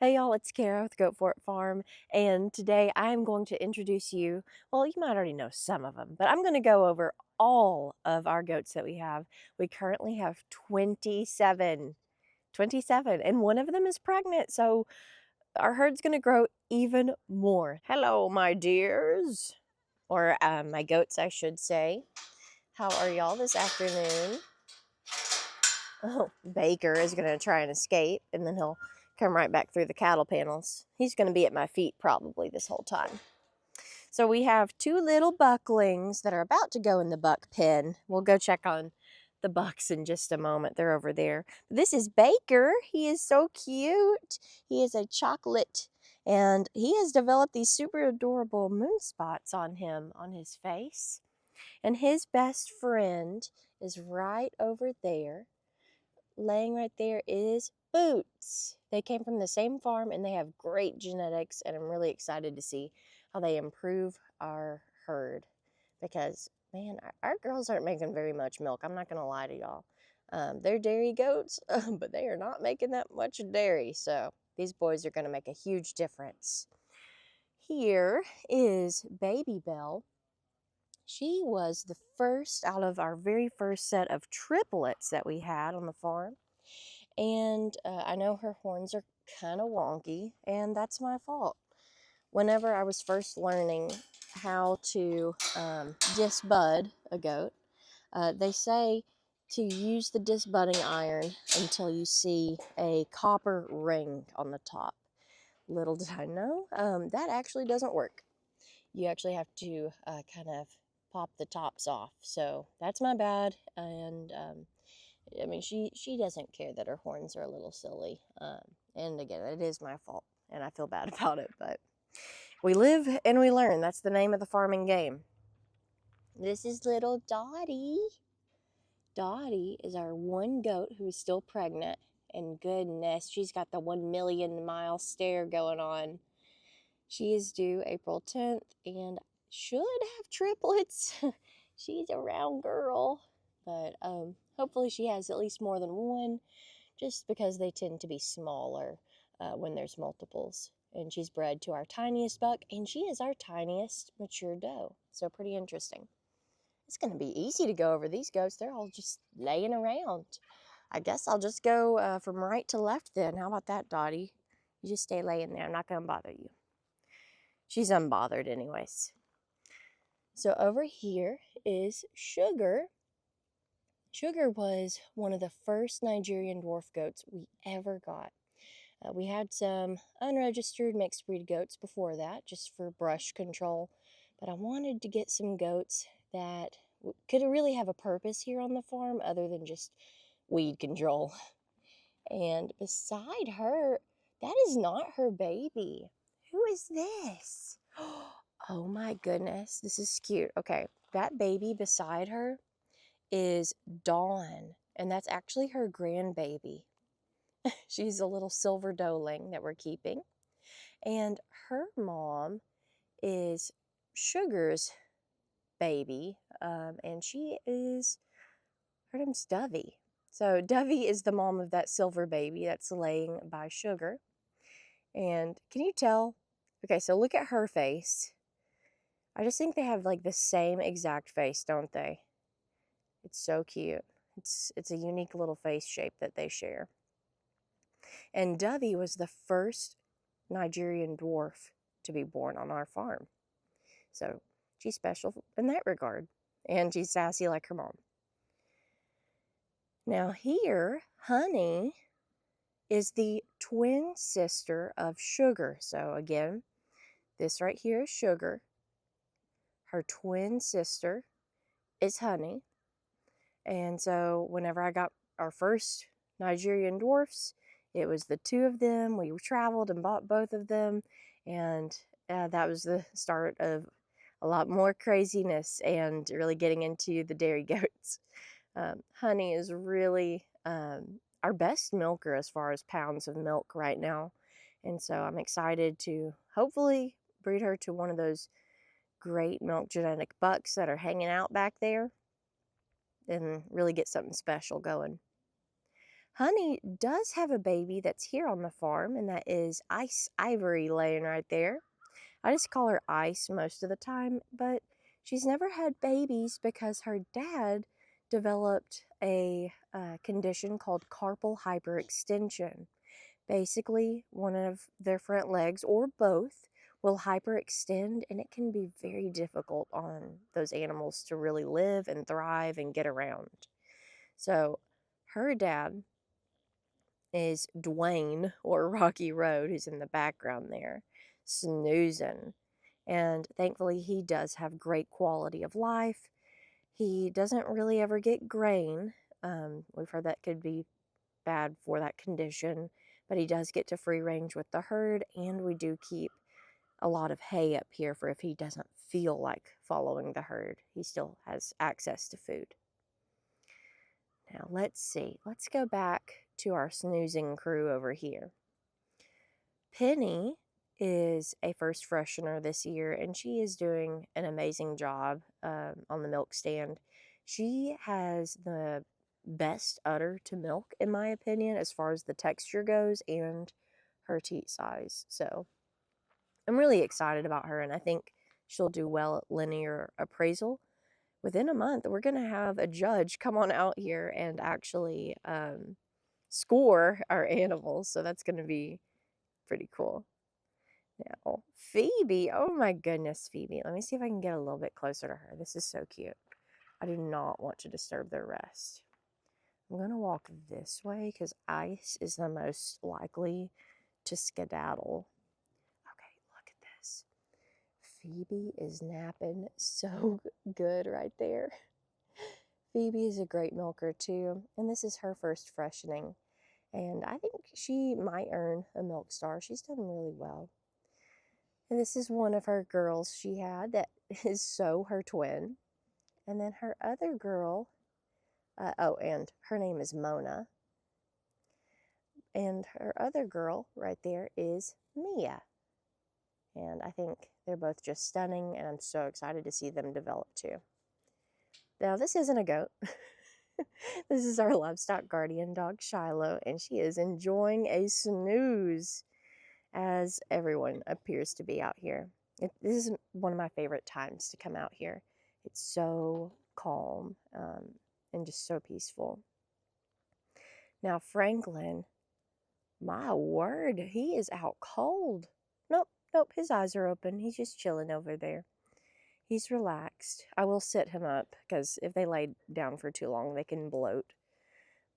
Hey y'all, it's Kara with Goat Fort Farm, and today I am going to introduce you. Well, you might already know some of them, but I'm going to go over all of our goats that we have. We currently have 27, and one of them is pregnant, so our herd's going to grow even more. Hello, my dears, or my goats, I should say. How are y'all this afternoon? Oh, Baker is going to try and escape, and then he'll come right back through the cattle panels. He's going to be at my feet probably this whole time. So we have two little bucklings that are about to go in the buck pen. We'll go check on the bucks in just a moment. They're over there. This is Baker. He is so cute. He is a chocolate, and he has developed these super adorable moon spots on him, on his face. And his best friend is right over there. Laying right there is Boots. They came from the same farm and they have great genetics, and I'm really excited to see how they improve our herd because, man, our girls aren't making very much milk. I'm not going to lie to y'all. They're dairy goats, but they are not making that much dairy, so these boys are going to make a huge difference. Here is Baby Belle. She was the first out of our very first set of triplets that we had on the farm. And I know her horns are kind of wonky, and that's my fault. Whenever I was first learning how to disbud a goat, they say to use the disbudding iron until you see a copper ring on the top. Little did I know, that actually doesn't work. You actually have to kind of pop the tops off. So that's my bad, and I mean, she doesn't care that her horns are a little silly. And again, it is my fault, and I feel bad about it. But we live and we learn. That's the name of the farming game. This is little Dottie. Dottie is our one goat who is still pregnant. And goodness, she's got the 1,000,000-mile stare going on. She is due April 10th and should have triplets. She's a round girl. But hopefully she has at least more than one, just because they tend to be smaller when there's multiples. And she's bred to our tiniest buck, and she is our tiniest mature doe. So pretty interesting. It's going to be easy to go over these goats. They're all just laying around. I guess I'll just go from right to left then. How about that, Dottie? You just stay laying there. I'm not going to bother you. She's unbothered anyways. So over here is Sugar. Sugar was one of the first Nigerian dwarf goats we ever got. We had some unregistered mixed breed goats before that, just for brush control. But I wanted to get some goats that could really have a purpose here on the farm other than just weed control. And beside her, that is not her baby. Who is this? Oh my goodness, this is cute. Okay, that baby beside her is Dawn, and that's actually her grandbaby. She's a little silver doeling that we're keeping. And her mom is Sugar's baby, and her name's Dovey. So Dovey is the mom of that silver baby that's laying by Sugar. And can you tell? Okay, so look at her face. I just think they have like the same exact face, don't they? It's so cute. It's a unique little face shape that they share. And Dovey was the first Nigerian dwarf to be born on our farm. So she's special in that regard. And she's sassy like her mom. Now here, Honey is the twin sister of Sugar. So again, this right here is Sugar. Her twin sister is Honey. And so whenever I got our first Nigerian dwarfs, it was the two of them. We traveled and bought both of them, and that was the start of a lot more craziness and really getting into the dairy goats. Honey is really our best milker as far as pounds of milk right now, and so I'm excited to hopefully breed her to one of those great milk genetic bucks that are hanging out back there and really get something special going. Honey does have a baby that's here on the farm, and that is Ice Ivory laying right there. I just call her Ice most of the time, but she's never had babies because her dad developed a condition called carpal hyperextension. Basically, one of their front legs or both will hyperextend, and it can be very difficult on those animals to really live and thrive and get around. So her dad is Dwayne, or Rocky Road, who's in the background there, snoozing. And thankfully, he does have great quality of life. He doesn't really ever get grain. We've heard that could be bad for that condition, but he does get to free range with the herd, and we do keep a lot of hay up here for if he doesn't feel like following the herd. He still has access to food. Now, let's see. Let's go back to our snoozing crew over here. Penny is a first freshener this year, and she is doing an amazing job on the milk stand. She has the best udder to milk, in my opinion, as far as the texture goes and her teat size. So I'm really excited about her, and I think she'll do well at linear appraisal. Within a month, we're going to have a judge come on out here and actually score our animals. So that's going to be pretty cool. Now, Phoebe, oh my goodness, Phoebe. Let me see if I can get a little bit closer to her. This is so cute. I do not want to disturb their rest. I'm going to walk this way because Ice is the most likely to skedaddle. Okay, look at this. Phoebe is napping so good right there. Phoebe is a great milker too, and this is her first freshening. And I think she might earn a milk star. She's done really well. And this is one of her girls she had that is so her twin. And then her other girl, and her name is Mona. And her other girl right there is Mia. And I think they're both just stunning, and I'm so excited to see them develop too. Now, this isn't a goat. This is our livestock guardian dog, Shiloh, and she is enjoying a snooze, as everyone appears to be out here. This is one of my favorite times to come out here. It's so calm and just so peaceful. Now, Franklin, my word, he is out cold. Nope, his eyes are open. He's just chilling over there. He's relaxed. I will sit him up because if they lay down for too long, they can bloat.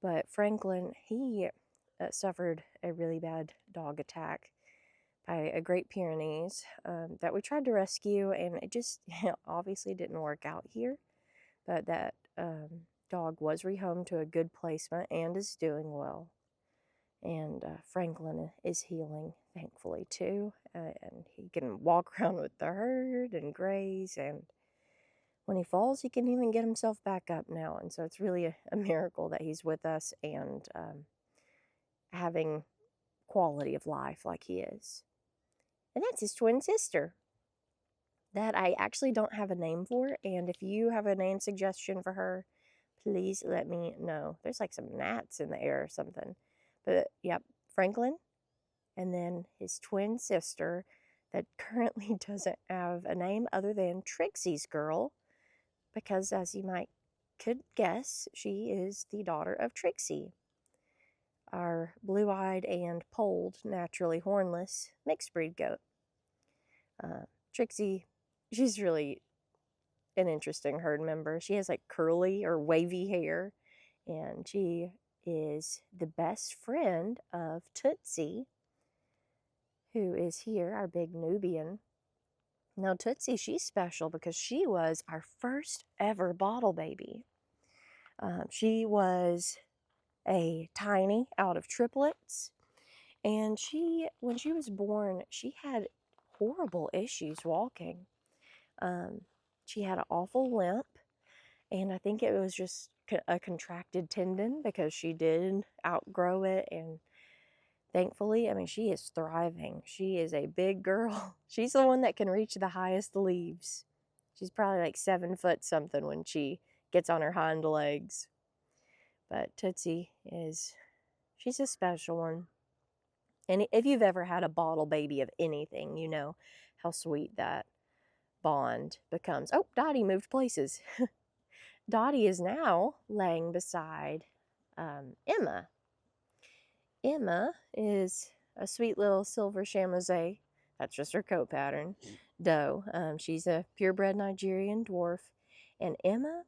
But Franklin, he suffered a really bad dog attack by a Great Pyrenees that we tried to rescue, and it just obviously didn't work out here. But that dog was rehomed to a good placement and is doing well. And Franklin is healing, thankfully, too. And he can walk around with the herd and graze. And when he falls, he can even get himself back up now. And so it's really a miracle that he's with us and having quality of life like he is. And that's his twin sister that I actually don't have a name for. And if you have a name suggestion for her, please let me know. There's like some gnats in the air or something. But yep, Franklin, and then his twin sister that currently doesn't have a name other than Trixie's girl, because as you could guess, she is the daughter of Trixie, our blue-eyed and polled, naturally hornless mixed breed goat. Trixie, she's really an interesting herd member. She has like curly or wavy hair, and she is the best friend of Tootsie, who is here, our big Nubian. Now, Tootsie, she's special because she was our first ever bottle baby. She was a tiny out of triplets, and when she was born, she had horrible issues walking. She had an awful limp, and I think it was just a contracted tendon because she did outgrow it, and thankfully, I mean, she is thriving. She is a big girl. She's the one that can reach the highest leaves. She's probably like 7 foot something when she gets on her hind legs. But Tootsie is She's a special one. And if you've ever had a bottle baby of anything, you know how sweet that bond becomes. Oh, Dottie moved places. Dottie is now laying beside Emma. Emma is a sweet little silver chamois. That's just her coat pattern. Doe. She's a purebred Nigerian dwarf. And Emma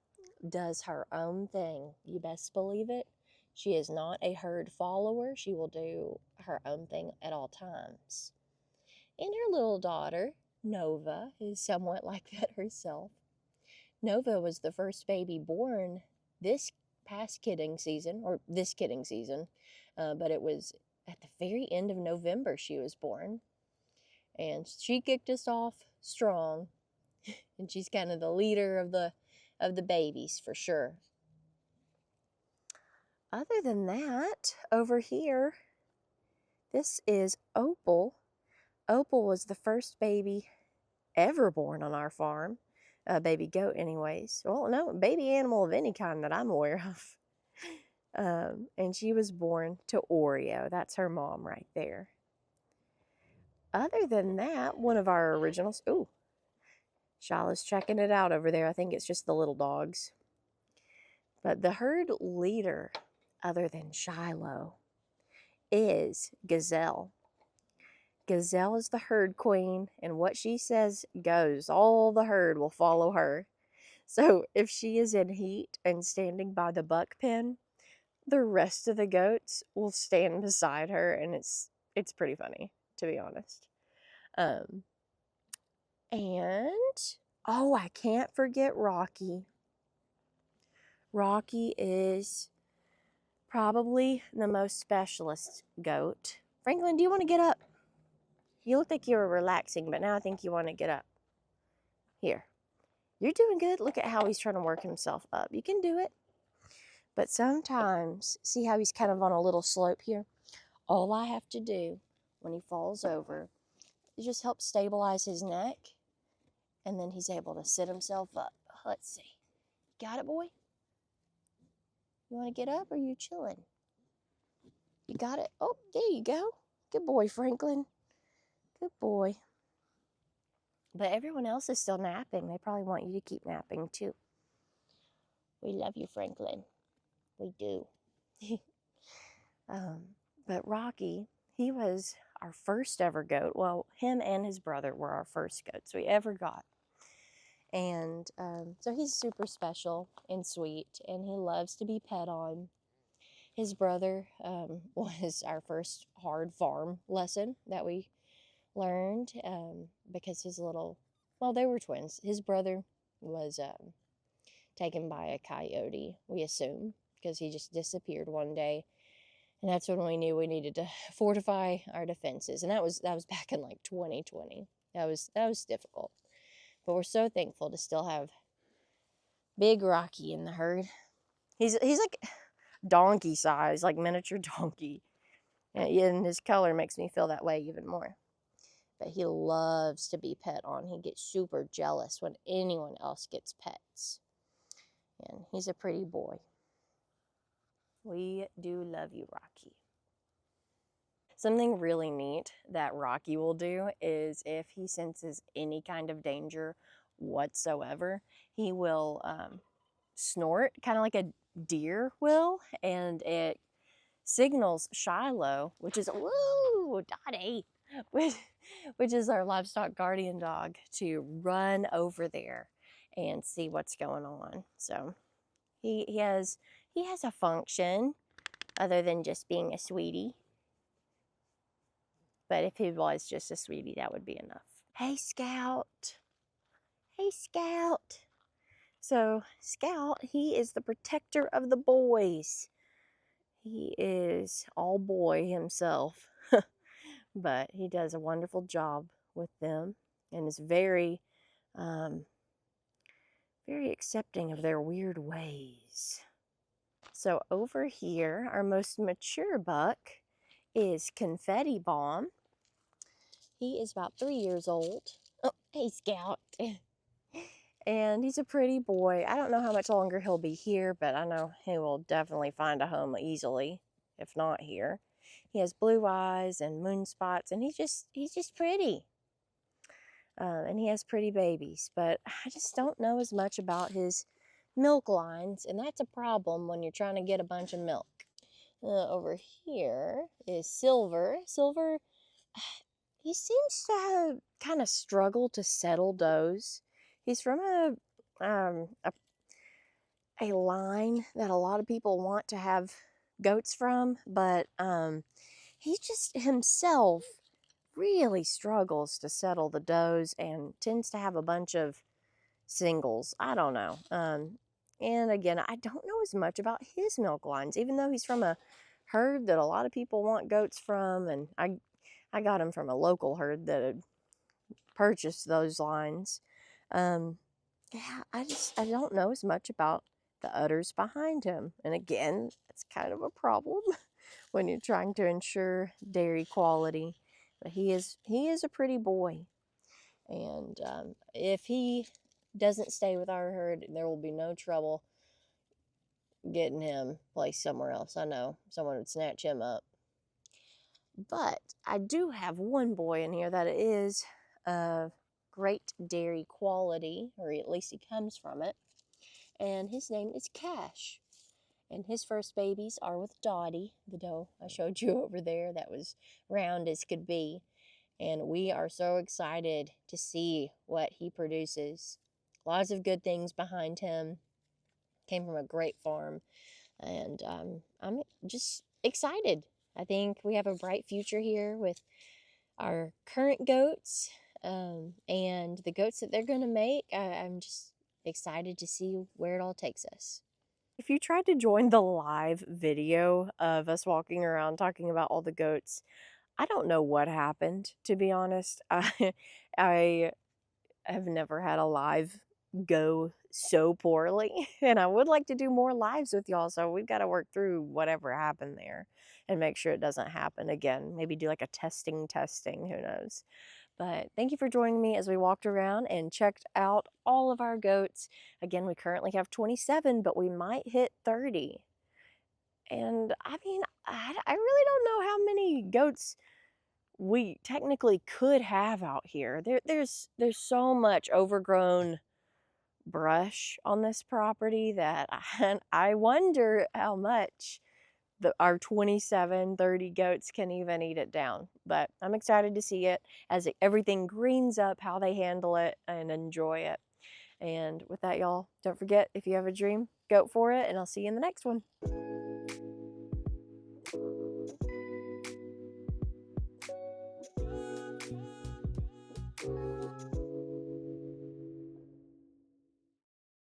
does her own thing. You best believe it. She is not a herd follower. She will do her own thing at all times. And her little daughter, Nova, is somewhat like that herself. Nova was the first baby born this past kidding season, or this kidding season, but it was at the very end of November she was born. And she kicked us off strong, and she's kind of the leader of the babies for sure. Other than that, over here, this is Opal. Opal was the first baby ever born on our farm. A baby goat anyways. Well, no, baby animal of any kind that I'm aware of. And she was born to Oreo. That's her mom right there. Other than that, one of our originals. Ooh, Shala's checking it out over there. I think it's just the little dogs. But the herd leader, other than Shiloh, is Gazelle. Gazelle is the herd queen, and what she says goes. All the herd will follow her. So if she is in heat and standing by the buck pen, the rest of the goats will stand beside her, and it's pretty funny, to be honest. And oh, I can't forget Rocky. Rocky is probably the most specialist goat. Franklin, do you want to get up? You look like you were relaxing, but now I think you want to get up. Here. You're doing good. Look at how he's trying to work himself up. You can do it. But sometimes, see how he's kind of on a little slope here? All I have to do when he falls over is just help stabilize his neck, and then he's able to sit himself up. Let's see. Got it, boy? You want to get up, or are you chilling? You got it? Oh, there you go. Good boy, Franklin. Good boy. But everyone else is still napping. They probably want you to keep napping, too. We love you, Franklin. We do. But Rocky, he was our first ever goat. Well, him and his brother were our first goats we ever got. And so he's super special and sweet, and he loves to be pet on. His brother was our first hard farm lesson that we learned because his little, well, they were twins. His brother was taken by a coyote, we assume, because he just disappeared one day. And that's when we knew we needed to fortify our defenses. And that was back in like 2020. That was difficult. But we're so thankful to still have Big Rocky in the herd. He's like donkey size, like miniature donkey. And his color makes me feel that way even more. But he loves to be pet on. He gets super jealous when anyone else gets pets. And he's a pretty boy. We do love you, Rocky. Something really neat that Rocky will do is if he senses any kind of danger whatsoever, he will snort, kind of like a deer will, and it signals Shiloh, which is, woo, Dottie, which is our livestock guardian dog, to run over there and see what's going on. So he has a function other than just being a sweetie. But if he was just a sweetie, that would be enough. Hey, Scout. Hey, Scout. So Scout, he is the protector of the boys. He is all boy himself, but he does a wonderful job with them and is very, very accepting of their weird ways. So over here, our most mature buck is Confetti Bomb. He is about 3 years old. Oh, hey, Scout. And he's a pretty boy. I don't know how much longer he'll be here, but I know he will definitely find a home easily. if not here. He has blue eyes and moon spots, and he's just pretty. And he has pretty babies, but I just don't know as much about his milk lines, and that's a problem when you're trying to get a bunch of milk. Over here is Silver. Silver, he seems to kind of struggle to settle does. He's from um, a, a line that a lot of people want to have goats from, but he just himself really struggles to settle the does and tends to have a bunch of singles. I don't know. And again, I don't know as much about his milk lines, even though he's from a herd that a lot of people want goats from, and I got him from a local herd that had purchased those lines. Yeah, I don't know as much about the udders behind him, and again, it's kind of a problem when you're trying to ensure dairy quality. But he is a pretty boy, and if he doesn't stay with our herd, there will be no trouble getting him placed somewhere else. I know someone would snatch him up. But I do have one boy in here that is of great dairy quality, or at least he comes from it, and his name is Cash. And his first babies are with Dottie, the doe I showed you over there that was round as could be. And we are so excited to see what he produces. Lots of good things behind him. Came from a great farm, and I'm just excited. I think we have a bright future here with our current goats, and the goats that they're going to make. I'm just excited to see where it all takes us. If you tried to join the live video of us walking around talking about all the goats, I don't know what happened, to be honest. I have never had a live go so poorly, and I would like to do more lives with y'all, so we've got to work through whatever happened there and make sure it doesn't happen again. Maybe do like a testing, who knows. But thank you for joining me as we walked around and checked out all of our goats. Again, we currently have 27, but we might hit 30. And I mean, I really don't know how many goats we technically could have out here. There's so much overgrown brush on this property that I wonder how much our 27, 30 goats can even eat it down. But I'm excited to see it as everything greens up, how they handle it and enjoy it. And with that, y'all, don't forget, if you have a dream, go for it, and I'll see you in the next one.